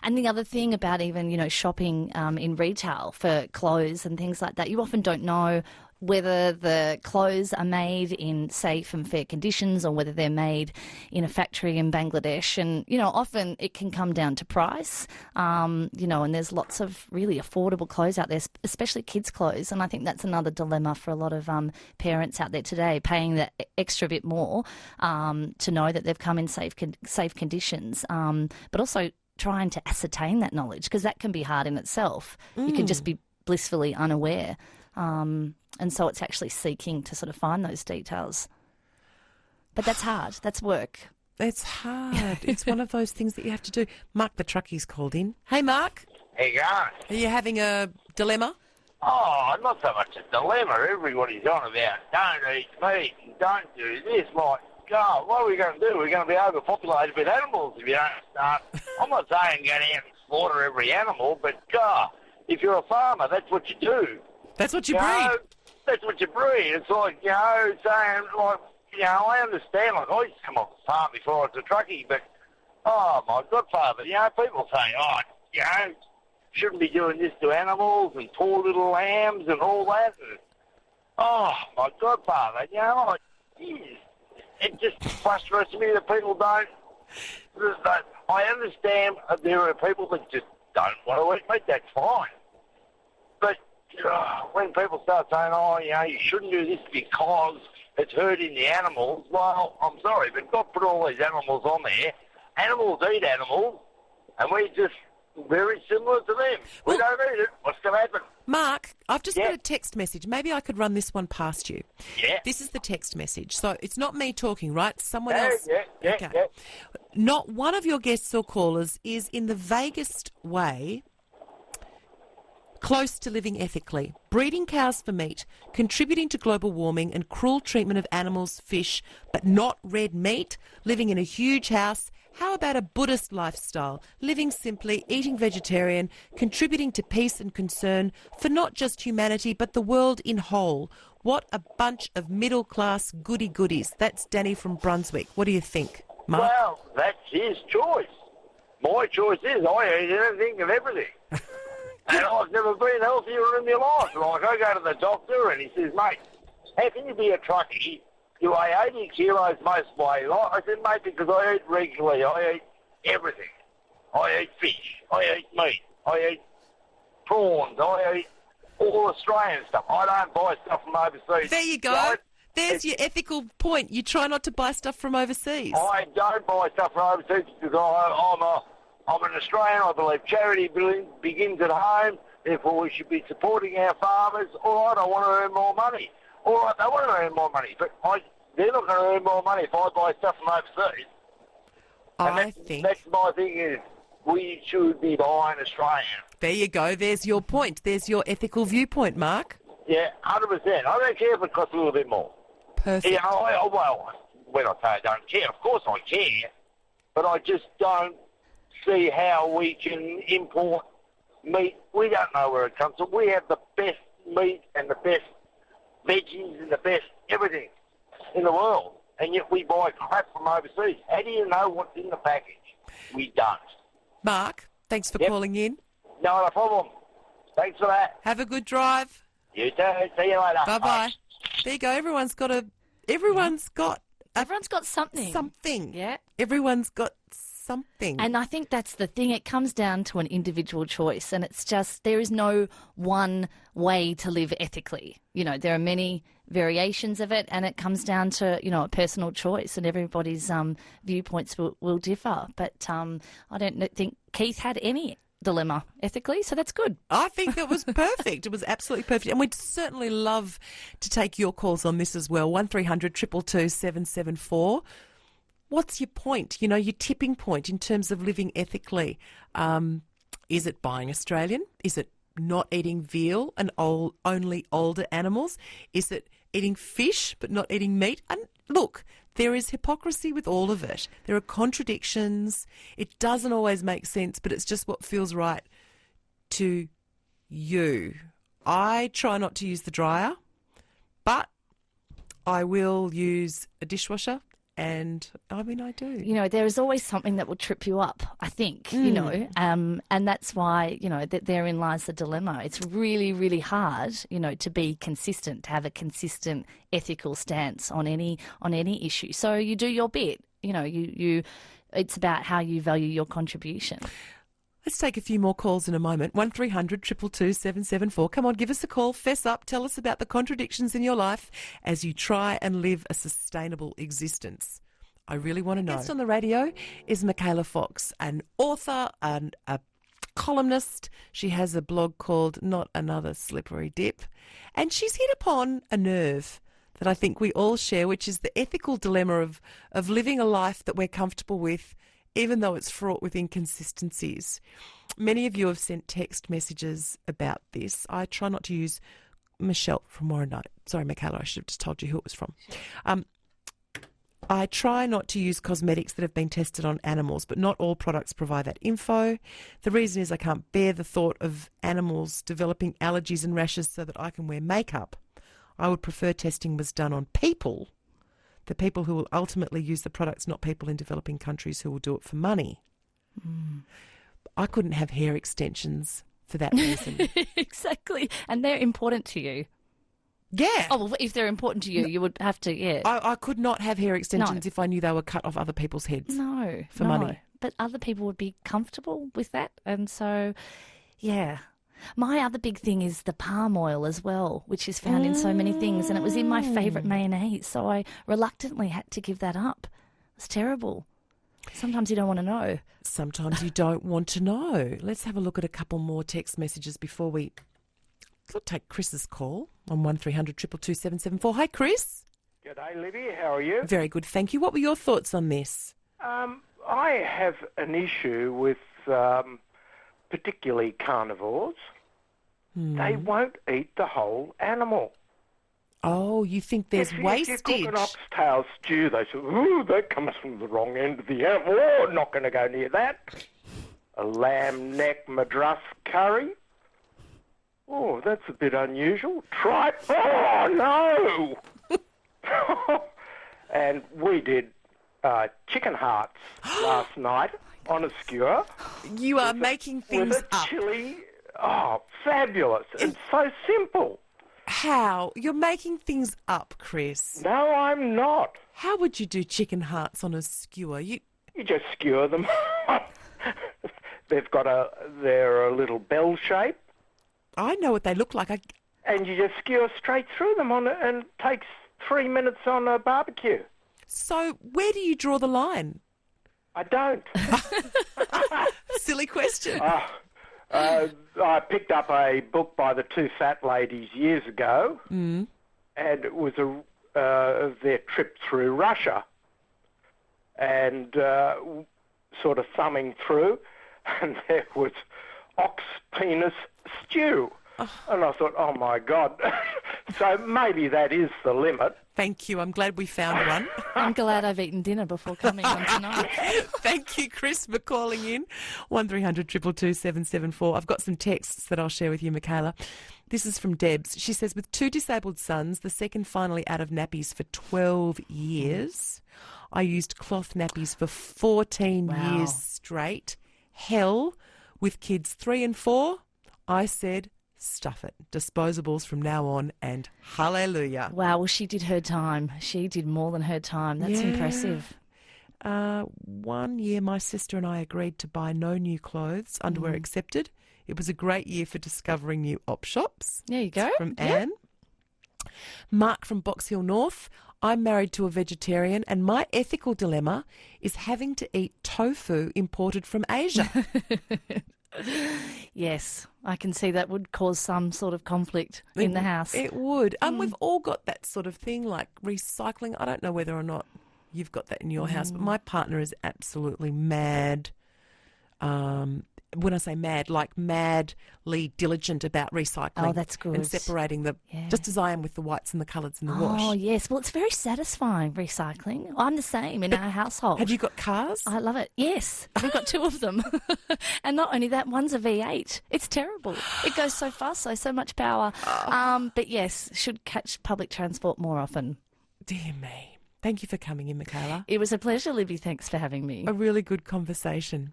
And the other thing about even, shopping in retail for clothes and things like that, you often don't know whether the clothes are made in safe and fair conditions or whether they're made in a factory in Bangladesh. And, often it can come down to price, and there's lots of really affordable clothes out there, especially kids' clothes. And I think that's another dilemma for a lot of parents out there today, paying that extra bit more to know that they've come in safe conditions, but also trying to ascertain that knowledge, because that can be hard in itself. You can just be blissfully unaware. And so it's actually seeking to sort of find those details. But that's hard. That's work. It's hard. It's one of those things that you have to do. Mark the truckie's called in. Hey, Mark. How you going? Are you having a dilemma? Oh, not so much a dilemma. Everybody's on about don't eat meat and don't do this. Like, God, what are we going to do? We're going to be overpopulated with animals if you don't start. I'm not saying go down and slaughter every animal, but, God, if you're a farmer, that's what you do. That's what you breed. That's what you breed. It's like, saying, like, I understand, like, I used to come off the farm before I was a truckie, but, oh, my godfather, people say, shouldn't be doing this to animals and poor little lambs and all that. And, oh, my godfather, it just frustrates me that people don't. I understand there are people that just don't want to eat meat, that's fine. But when people start saying, you shouldn't do this because it's hurting the animals, well, I'm sorry, but God put all these animals on there. Animals eat animals, and we're just very similar to them. We don't eat it. What's going to happen? Mark, I've just got a text message. Maybe I could run this one past you. Yeah. This is the text message. So it's not me talking, right? Someone else. Yeah. Not one of your guests or callers is in the vaguest way close to living ethically, breeding cows for meat, contributing to global warming and cruel treatment of animals, fish, but not red meat, living in a huge house. How about a Buddhist lifestyle, living simply, eating vegetarian, contributing to peace and concern for not just humanity but the world in whole? What a bunch of middle-class goody-goodies. That's Danny from Brunswick. What do you think, Mark? Well, that's his choice. My choice is I eat anything and everything. And I've never been healthier in my life. Like, I go to the doctor and he says, mate, how can you be a truckie? You weigh 80 kilos most way. I said, mate, because I eat regularly. I eat everything. I eat fish. I eat meat. I eat prawns. I eat all Australian stuff. I don't buy stuff from overseas. There you go. There's your ethical point. You try not to buy stuff from overseas. I don't buy stuff from overseas because I'm an Australian. I believe charity begins at home. Therefore, we should be supporting our farmers. All right, I want to earn more money. All right, they want to earn more money, but they're not going to earn more money if I buy stuff from overseas. That's my thing is we should be buying Australian. There you go. There's your point. There's your ethical viewpoint, Mark. Yeah, 100%. I don't care if it costs a little bit more. Perfect. When I say I don't care, of course I care, but I just don't see how we can import meat. We don't know where it comes from. We have the best meat and the best veggies and the best everything in the world, and yet we buy crap from overseas. How do you know what's in the package? We don't. Mark, thanks for calling in. No problem. Thanks for that. Have a good drive. You too. See you later. Bye-bye. Bye. There you go. Everyone's got something. Something. Yeah. Everyone's got something. And I think that's the thing. It comes down to an individual choice, and it's just there is no one way to live ethically. There are many variations of it, and it comes down to, a personal choice, and everybody's viewpoints will differ. But I don't think Keith had any dilemma ethically, so that's good. I think that was perfect. It was absolutely perfect. And we'd certainly love to take your calls on this as well. 1300 222 774. What's your point? Your tipping point in terms of living ethically. Is it buying Australian? Is it not eating veal and only older animals? Is it eating fish but not eating meat? And look, there is hypocrisy with all of it. There are contradictions. It doesn't always make sense, but it's just what feels right to you. I try not to use the dryer, but I will use a dishwasher And, I mean, I do. You know, there is always something that will trip you up, I think, you know, and that's why, you know, that therein lies the dilemma. It's really, really hard, you know, to be consistent, to have a consistent ethical stance on any issue. So you do your bit, you know, it's about how you value your contribution. Let's take a few more calls in a moment. 1300 222 774. Come on, give us a call. Fess up. Tell us about the contradictions in your life as you try and live a sustainable existence. I really want to know. Guest on the radio is Michaela Fox, an author and a columnist. She has a blog called Not Another Slippery Dip. And she's hit upon a nerve that I think we all share, which is the ethical dilemma of living a life that we're comfortable with, even though it's fraught with inconsistencies. Many of you have sent text messages about this. I try not to use Michelle from Warrandyte. Sorry, Michaela, I should have just told you who it was from. I try not to use cosmetics that have been tested on animals, but not all products provide that info. The reason is I can't bear the thought of animals developing allergies and rashes so that I can wear makeup. I would prefer testing was done on people, the people who will ultimately use the products, not people in developing countries who will do it for money. I couldn't have hair extensions for that reason. Exactly. And they're important to you. Yeah. Oh, well, if they're important to you, you would have to, yeah. I could not have hair extensions if I knew they were cut off other people's heads. No. For money. But other people would be comfortable with that. And so, yeah. My other big thing is the palm oil as well, which is found in so many things. And it was in my favourite mayonnaise. So I reluctantly had to give that up. It's terrible. Sometimes you don't want to know. Sometimes you don't want to know. Let's have a look at a couple more text messages before we... I'll take Chris's call on 1300 222 774. Hi, Chris. G'day, Libby. How are you? Very good, thank you. What were your thoughts on this? I have an issue with particularly carnivores. They won't eat the whole animal. Oh, you think there's wastage? If you cook an oxtail stew, they say, ooh, that comes from the wrong end of the animal. Oh, not going to go near that. A lamb neck madras curry. Oh, that's a bit unusual. Tripe. Oh, no. And we did chicken hearts last night on a skewer. You are making things with a up. chili. Oh, fabulous. It's so simple. How? You're making things up, Chris. No, I'm not. How would you do chicken hearts on a skewer? You just skewer them. They're a little bell shape. I know what they look like. And you just skewer straight through them and it takes 3 minutes on a barbecue. So where do you draw the line? I don't. Silly question. I picked up a book by the two fat ladies years ago, and it was their trip through Russia, and sort of thumbing through, and there was ox penis stew. And I thought, oh, my God. So maybe that is the limit. Thank you. I'm glad we found one. I'm glad I've eaten dinner before coming on tonight. Thank you, Chris, for calling in. 1300 222 774. I've got some texts that I'll share with you, Michaela. This is from Debs. She says, with 2 disabled sons, the second finally out of nappies for 12 years, I used cloth nappies for 14 years straight. Hell, with kids 3 and 4, I said, stuff it. Disposables from now on, and hallelujah. Wow, well, she did her time. She did more than her time. That's impressive. 1 year, my sister and I agreed to buy no new clothes, underwear accepted. It was a great year for discovering new op shops. There you go. That's from Anne. Mark from Box Hill North. I'm married to a vegetarian, and my ethical dilemma is having to eat tofu imported from Asia. Yes, I can see that would cause some sort of conflict in the house. It would. We've all got that sort of thing, like recycling. I don't know whether or not you've got that in your house, but my partner is absolutely mad. When I say mad, like madly diligent about recycling. Oh, that's good. And separating just as I am with the whites and the colours in the wash. Oh, yes. Well, it's very satisfying, recycling. I'm the same in our household. Have you got cars? I love it. Yes. We've got 2 of them. And not only that, one's a V8. It's terrible. It goes so fast, so much power. But yes, should catch public transport more often. Dear me. Thank you for coming in, Michaela. It was a pleasure, Libby. Thanks for having me. A really good conversation.